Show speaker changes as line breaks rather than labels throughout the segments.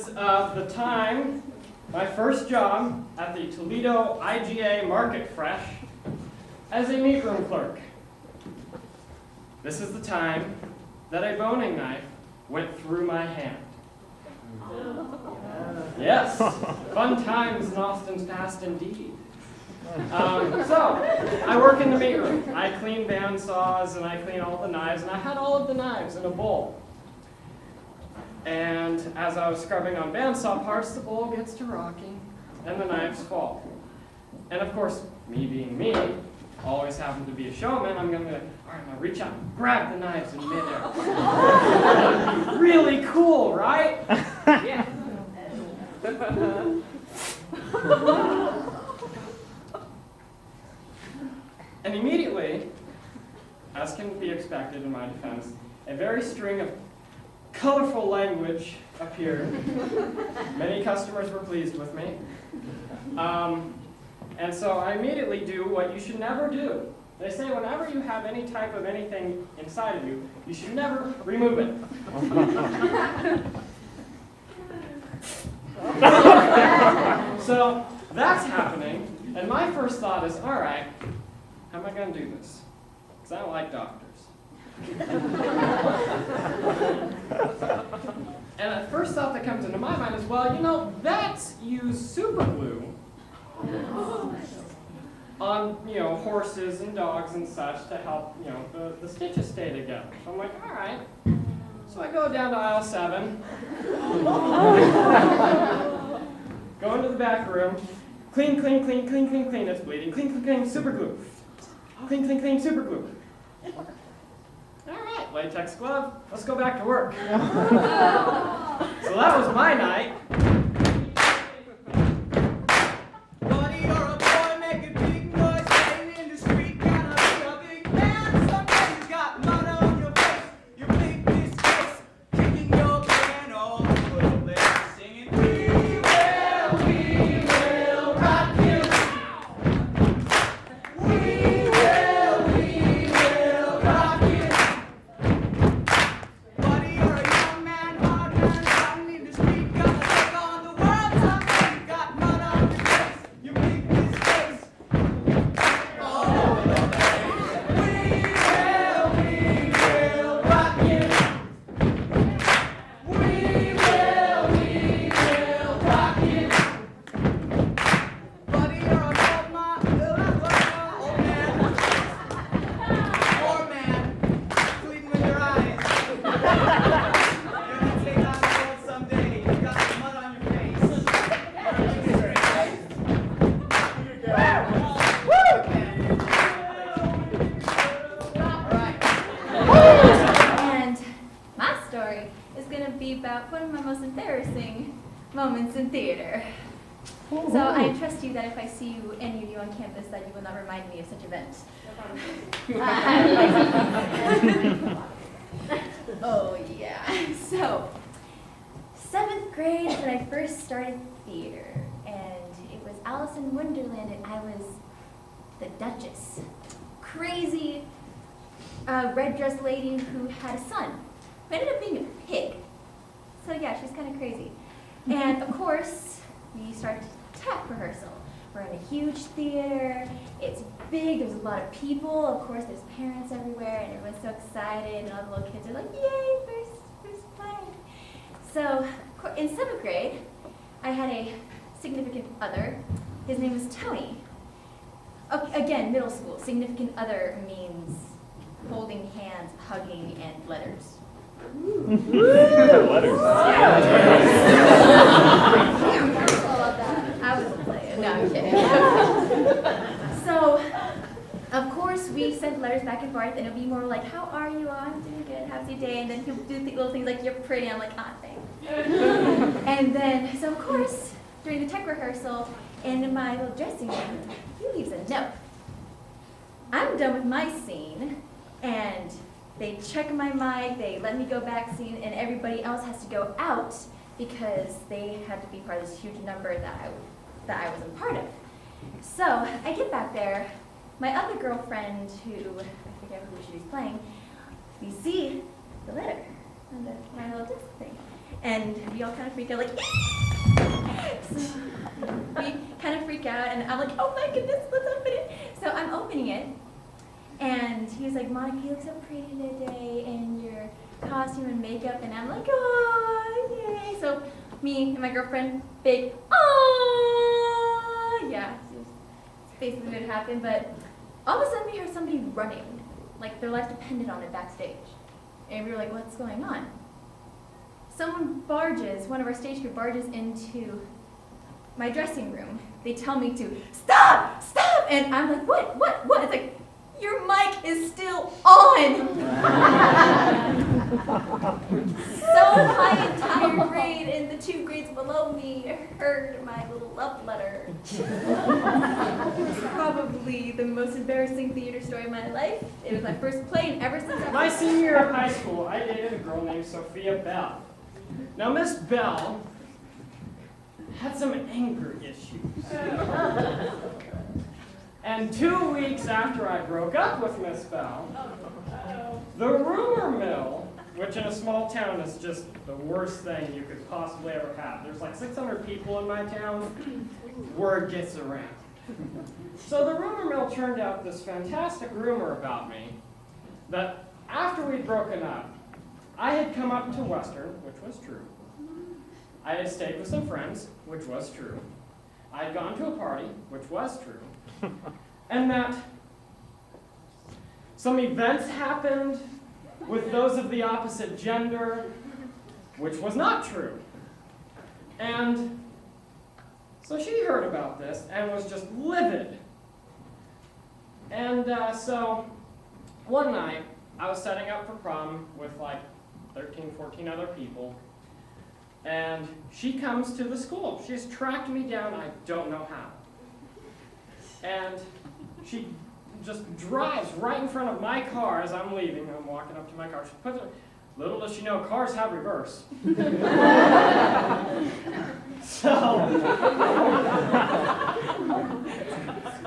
is the time, my first job at the Toledo IGA Market Fresh as a meat room clerk. This is the time that a boning knife went through my hand. Yes, fun times in Austin's past indeed. So, I work in the meat room. I clean bandsaws and I clean all the knives, and I had all of the knives in a bowl. And as I was scrubbing on bandsaw parts, the bowl gets to rocking and the knives fall. And of course, me being me, always happen to be a showman, I'm going to be like, all right, now reach out and grab the knives in midair. That would be really cool, right? Yeah. And immediately, as can be expected in my defense, a very string of colorful language appeared. Many customers were pleased with me. And so I immediately do what you should never do. They say whenever you have any type of anything inside of you, you should never remove it. So that's happening, and my first thought is, all right, how am I going to do this? Because I don't like doctors. And the first thought that comes into my mind is, well, you know, vets use super glue on, you know, horses and dogs and such to help, you know, the stitches stay together. So I'm like, all right. So I go down to aisle 7, go into the back room, clean, clean, clean, clean, clean, clean, it's bleeding, clean, clean, clean, super glue. Clean, clean, clean, super glue. All right, latex glove, let's go back to work. So that was my night.
Moments in theater. So I trust you that if I see you, any of you on campus, that you will not remind me of such events. Oh yeah. So, 7th grade when I first started theater, and it was Alice in Wonderland, and I was the Duchess. Crazy red dress lady who had a son, who ended up being a pig. So yeah, she's kind of crazy. And of course, we started tech rehearsal. We're in a huge theater, it's big, there's a lot of people, of course there's parents everywhere, and everyone's so excited, and all the little kids are like, yay, first play. So, in 7th grade, I had a significant other. His name was Tony. Again, middle school, significant other means holding hands, hugging, and letters.
Letters.
I wasn't playing. No, I'm kidding. So, of course, we sent letters back and forth, and it'll be more like, "How are you? Oh, I'm doing good. How's your day?" And then he'll do little things like, "You're pretty." I'm like, "Ah, thanks." And then, so of course, during the tech rehearsal, and in my little dressing room, he leaves a note. I'm done with my scene, and they check my mic, they let me go back scene, and everybody else has to go out because they had to be part of this huge number that I wasn't part of. So I get back there, my other girlfriend, who, I forget who she was playing, we see the letter on my little disc thing. And we all kind of freak out, like, so we kind of freak out, and I'm like, oh my goodness, let's open it. So I'm opening it, and he was like, Monica, you look so pretty today in your costume and makeup, and I'm like, oh, yay. So me and my girlfriend, big, oh, yeah, it's basically what happened, but all of a sudden we heard somebody running, like their life depended on it backstage. And we were like, what's going on? One of our stage crew barges into my dressing room. They tell me to stop, stop, and I'm like, what? It's like, your mic is still on. So my entire grade and the 2 grades below me heard my little love letter. It's probably the most embarrassing theater story of my life. It was my first play, and ever since
My senior year of high school, I dated a girl named Sophia Bell. Now, Miss Bell had some anger issues. And 2 weeks after I broke up with Miss Bell, the rumor mill, which in a small town is just the worst thing you could possibly ever have. There's like 600 people in my town. Word gets around. So the rumor mill turned out this fantastic rumor about me that after we'd broken up, I had come up to Western, which was true. I had stayed with some friends, which was true. I had gone to a party, which was true. And that some events happened with those of the opposite gender, which was not true. And so she heard about this and was just livid. And so one night, I was setting up for prom with like 13, 14 other people, and she comes to the school. She's tracked me down, I don't know how. And she just drives right in front of my car as I'm leaving. I'm walking up to my car. She puts it, little does she know, cars have reverse. So,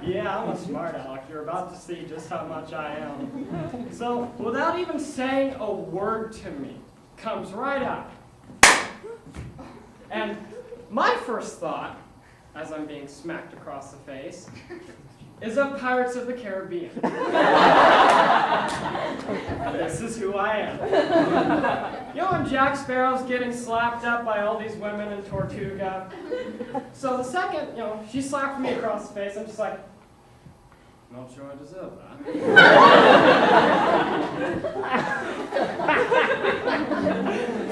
yeah, I'm a smart aleck. You're about to see just how much I am. So, without even saying a word to me, comes right up. And my first thought, as I'm being smacked across the face, is of Pirates of the Caribbean. This is who I am. You know when Jack Sparrow's getting slapped up by all these women in Tortuga? So the second, she slapped me across the face, I'm just like, not sure I deserve that.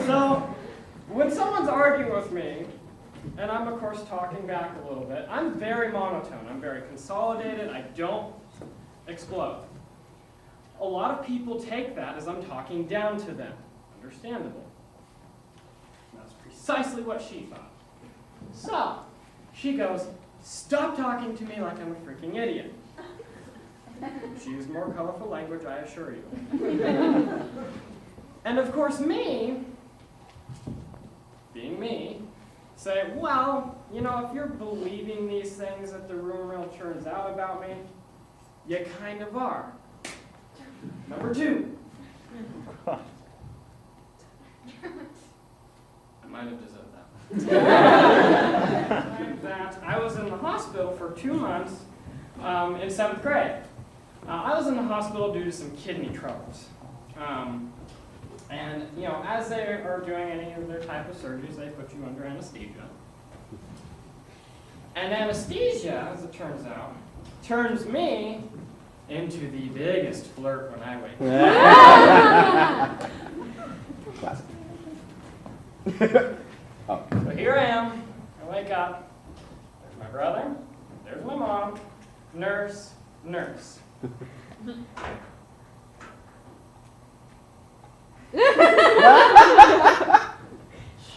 So, when someone's arguing with me, and I'm, of course, talking back a little bit, I'm very monotone. I'm very consolidated. I don't explode. A lot of people take that as I'm talking down to them. Understandable. That's precisely what she thought. So, she goes, stop talking to me like I'm a freaking idiot. She used more colorful language, I assure you. And of course, me, being me, say, well, if you're believing these things that the rumor mill turns out about me, you kind of are. Number 2. I might have deserved that. Like that. I was in the hospital for 2 months in 7th grade. I was in the hospital due to some kidney troubles. And, as they are doing any of their type of surgeries, they put you under anesthesia. And anesthesia, as it turns out, turns me into the biggest flirt when I wake up. So here I am. I wake up. There's my brother. There's my mom. Nurse. Nurse.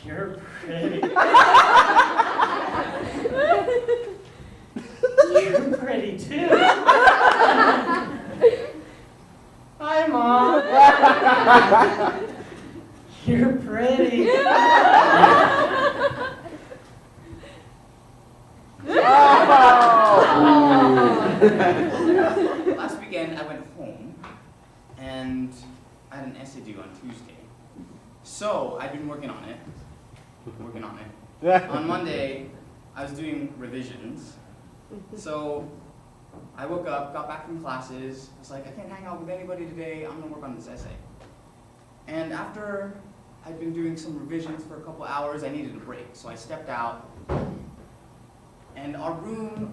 You're pretty. You're pretty too. Hi, Mom. You're pretty.
Last weekend, I went home, and I had an essay due on Tuesday. So I I've been working on it. On Monday, I was doing revisions. So I woke up, got back from classes. I was like, I can't hang out with anybody today. I'm gonna work on this essay. And after I'd been doing some revisions for a couple hours, I needed a break. So I stepped out, and our room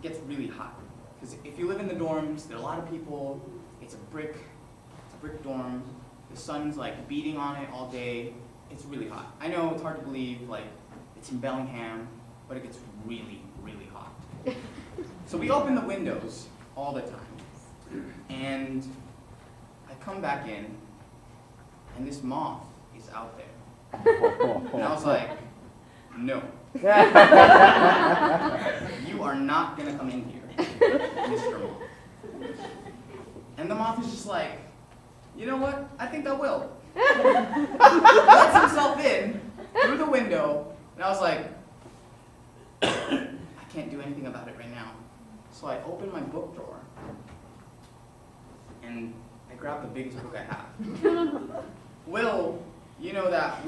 gets really hot. Because if you live in the dorms, there are a lot of people. It's a brick dorm. The sun's like beating on it all day. It's really hot. I know it's hard to believe, like it's in Bellingham, but it gets really, really hot. So we open the windows all the time. And I come back in, and this moth is out there. And I was like, no. You are not gonna come in here, Mr. Moth. And the moth is just like, you know what? I think I will. Lets himself in through the window, and I was like, I can't do anything about it right now. So I opened my book drawer, and I grabbed the biggest book I have. Will, you know that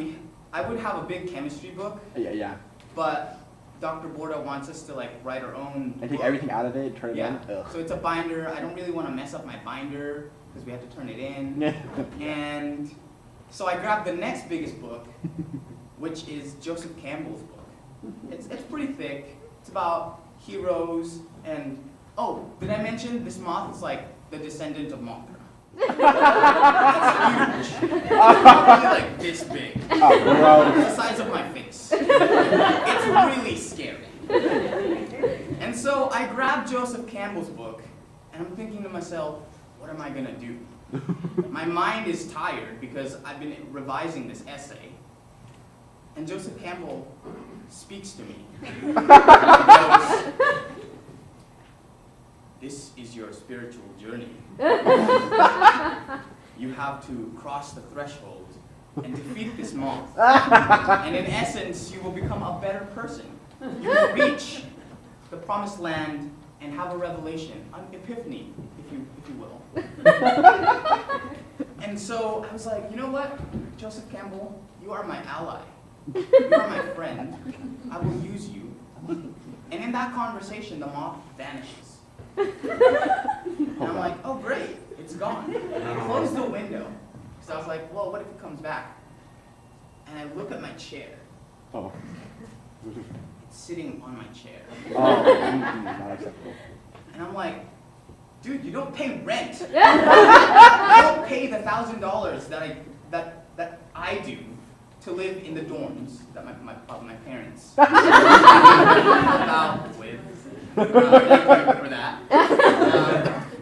I would have a big chemistry book.
Yeah.
But Dr. Borda wants us to like write our own
I take
book.
everything out of it, turn it in. Ugh.
So it's a binder. I don't really want to mess up my binder because we have to turn it in. And so I grabbed the next biggest book, which is Joseph Campbell's book. It's pretty thick. It's about heroes and, oh, did I mention this moth is like the descendant of Mothra? It's huge. It's probably like this big.
Oh, gross.
The size of my face. It's really scary. And so I grabbed Joseph Campbell's book, and I'm thinking to myself, what am I gonna do? My mind is tired because I've been revising this essay. And Joseph Campbell speaks to me. He goes, this is your spiritual journey. You have to cross the threshold and defeat this moth. And in essence, you will become a better person. You will reach the promised land and have a revelation, an epiphany, if you will. And so I was like, you know what, Joseph Campbell, you are my ally. You are my friend. I will use you. And in that conversation, the moth vanishes. And I'm like, oh great, it's gone. I closed the window. So I was like, well, what if it comes back? And I look at my chair.
Oh.
It's sitting on my chair.
Oh, not acceptable.
And I'm like, dude, you don't pay rent. You don't pay the $1,000 that I do to live in the dorms that my parents about with. Thank you for that.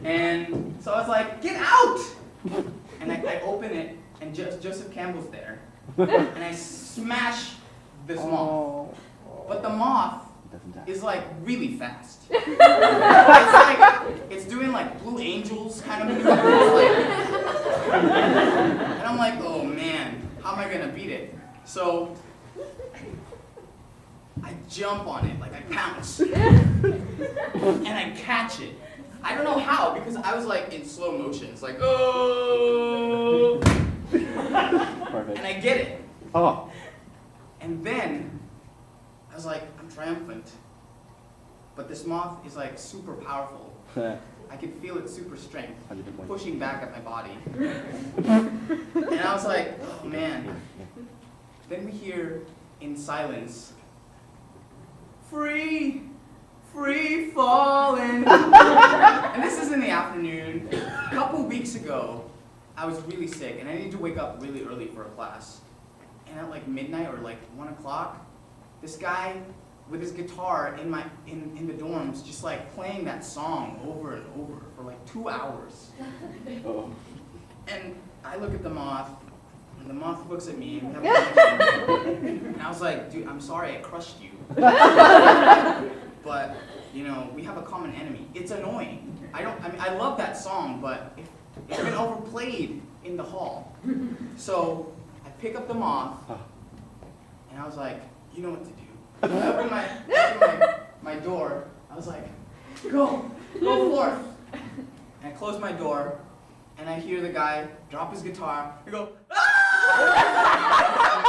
And so I was like, get out! And I open it, and Joseph Campbell's there. And I smash this moth. But the moth is like really fast. It's like, it's doing like Blue Angels kind of maneuvers. And I'm like, oh man, how am I gonna beat it? So I jump on it, like I pounce. And I catch it. I don't know how, because I was like in slow motion. It's like, oh!
Perfect.
And I get it.
Oh.
And then I was like, I'm triumphant. But this moth is like super powerful. I could feel its super strength pushing back at my body. And I was like, oh man. Then we hear in silence, free falling. And this is in the afternoon. A couple weeks ago, I was really sick and I needed to wake up really early for a class. And at like midnight or like 1 o'clock, this guy with his guitar in the dorms just like playing that song over and over for like 2 hours.
Oh.
And I look at the moth, and the moth looks at me, and we have a connection. And I was like, dude, I'm sorry I crushed you. But, you know, we have a common enemy. It's annoying. I mean, I love that song, but it's been overplayed in the hall. So I pick up the moth, and I was like, you know what to do. I opened my door. I was like, go forth. And I close my door, and I hear the guy drop his guitar and go, ah!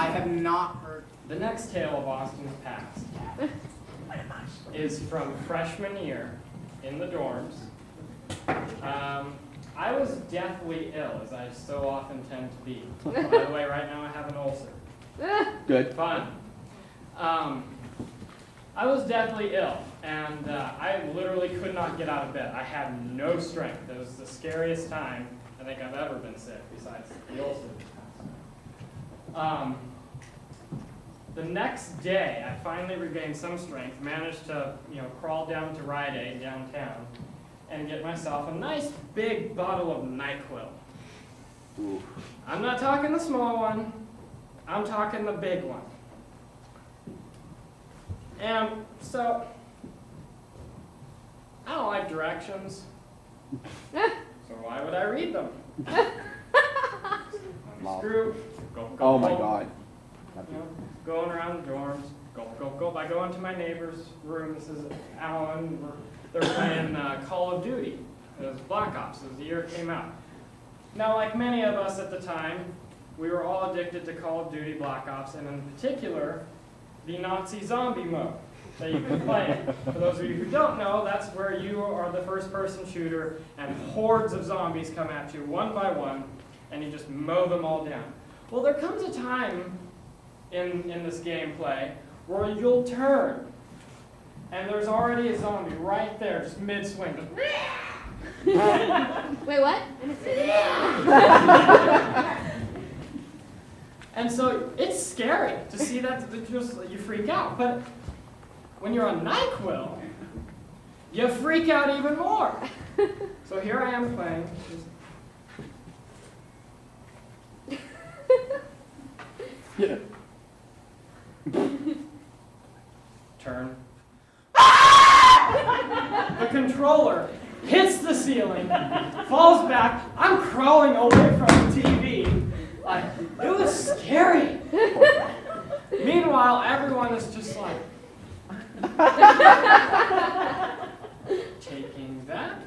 I have not heard.
The next tale of Austin's past is from freshman year in the dorms. I was deathly ill, as I so often tend to be. By the way, right now I have an ulcer.
Good.
Fun. I was deathly ill, and I literally could not get out of bed. I had no strength. It was the scariest time I think I've ever been sick, besides the ulcer. The next day, I finally regained some strength, managed to, crawl down to Rite Aid downtown and get myself a nice big bottle of NyQuil.
Ooh.
I'm not talking the small one, I'm talking the big one. And so, I don't like directions, so why would I read them?
Wow.
Screw, go,
Oh my
go.
God.
Going around the dorms, go. I go into my neighbor's room. This is Alan. They're playing Call of Duty. It was Black Ops. It was the year it came out. Now, like many of us at the time, we were all addicted to Call of Duty Black Ops, and in particular, the Nazi zombie mode that you can play. For those of you who don't know, that's where you are the first-person shooter, and hordes of zombies come at you one by one, and you just mow them all down. Well, there comes a time in this gameplay where you'll turn, and there's already a zombie right there, just mid-swing.
Wait, what?
And so it's scary to see that, you freak out. But when you're on NyQuil, you freak out even more. So here I am playing.
Yeah.
Turn. The controller hits the ceiling, falls back. I'm crawling away from the TV. Like, it was scary. Meanwhile, everyone is just like, taking that.